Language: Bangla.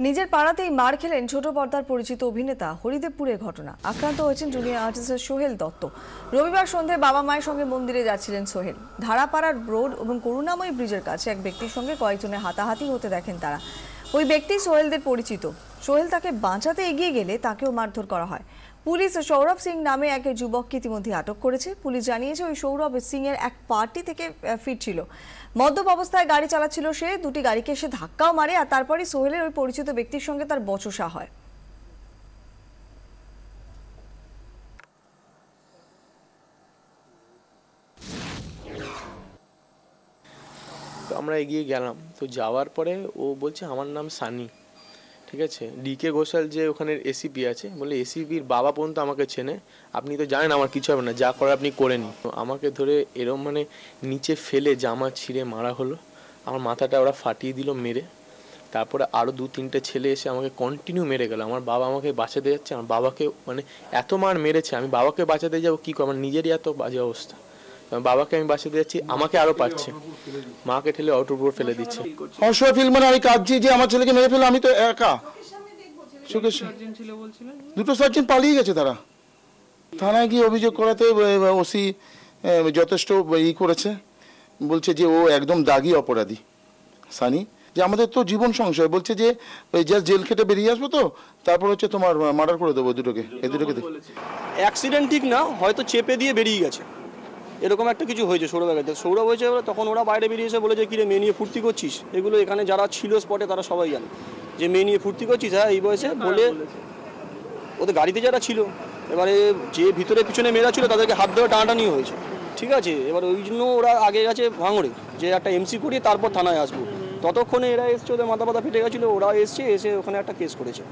নিজের পাড়াতেই মার খেলেন ছোট পর্দার পরিচিত অভিনেতা হরিদেবপুরের ঘটনা। আক্রান্ত হয়েছেন জুনিয়র আর্টিস্ট সোহেল দত্ত। রবিবার সন্ধ্যায় বাবা মায়ের সঙ্গে মন্দিরে যাচ্ছিলেন সোহেল। ধারাপাড়ার রোড এবং করুণাময়ী ব্রিজের কাছে এক ব্যক্তির সঙ্গে কয়েকজনের হাতাহাতি হতে দেখেন তারা। ওই ব্যক্তি সোহেলদের পরিচিত। সোহেল তাকে বাঁচাতে এগিয়ে গেলে তাকেও মারধর করা হয়। পুলিশ সৌরভ সিং নামে এক যুবককে ইতিমধ্যে আটক করেছে। পুলিশ জানিয়েছে ওই সৌরভ সিং এর এক পার্টি থেকে ফিরছিল। মদ্যপ অবস্থায় গাড়ি চালাচ্ছিল সে। দুটি গাড়িকে সে ধাক্কাও মারে আর তারপরে সোহেলের ওই পরিচিত ব্যক্তির সঙ্গে তার বচসা হয়। তো আমরা এগিয়ে গেলাম, তো যাওয়ার পরে ও বলছে আমার নাম সানি, ঠিক আছে। ডিকে ঘোষাল যে ওখানের এসিপি আছে, বলে এসিপির বাবা পর্যন্ত আমাকে চেনে, আপনি তো জানেন আমার কিছু হবে না, যা করার আপনি করে নিন। তো আমাকে ধরে এরম নিচে ফেলে জামা ছিঁড়ে মারা হলো। আমার মাথাটা ওরা ফাটিয়ে দিল মেরে। তারপরে আরও 2-3টে ছেলে এসে আমাকে কন্টিনিউ মেরে গেল। আমার বাবা আমাকে বাঁচাতে যাচ্ছে, আমার বাবাকে এত মার মেরেছে, আমি বাবাকে বাঁচাতে যাবো কী করে, আমার নিজেরই এত বাজে অবস্থা। বাবাকে আমি বাঁচাতে যাচ্ছি, আমাকে আরো পাচ্ছে, মাকে ঠেলে অটোর উপর ফেলে দিচ্ছে। অসহায় ফিল আমি কাঁদছি যে আমার ছেলেকে মেরে ফেলে, আমি তো একা। দুটো সার্জেন্ট পালিয়ে গেছে, তারা থানায় গিয়ে অভিযোগ করাতে ওসি যথেষ্ট করেছে, বলছে যে ও একদম দাগি অপরাধী সানি, যে আমাদের তো জীবন সংশয়, বলছে যে ওই জাস্ট জেল খেটে বেরিয়ে আসবো, তো তারপর হচ্ছে তোমার মার্ডার করে দেবো দুটোকে, এই দুটোকে। অ্যাক্সিডেন্ট ঠিক না, হয়তো চেপে দিয়ে বেরিয়ে গেছে, এরকম একটা কিছু হয়েছে। সৌরভ হয়েছে, তখন ওরা বাইরে বেরিয়েছে, বলে যে কিরে মেয়ে নিয়ে ফুর্তি করছিস। এগুলো এখানে যারা ছিল স্পটে তারা সবাই জানে যে মেয়ে নিয়ে ফুর্তি করছিস, হ্যাঁ এই বয়সে বলে। ওদের গাড়িতে যারা ছিল, এবারে যে ভিতরে পিছনে মেয়েরা ছিল তাদেরকে হাত ধরে টানাটানি হয়েছে, ঠিক আছে। এবার ওই জন্য ওরা আগে গেছে ভাঙড়ে, যে একটা এমসি করিয়ে তারপর থানায় আসবো। ততক্ষণে এরা এসছে, ওদের মাথা ফেটে গেছিলো, ওরা এসছে, এসে ওখানে একটা কেস করেছে।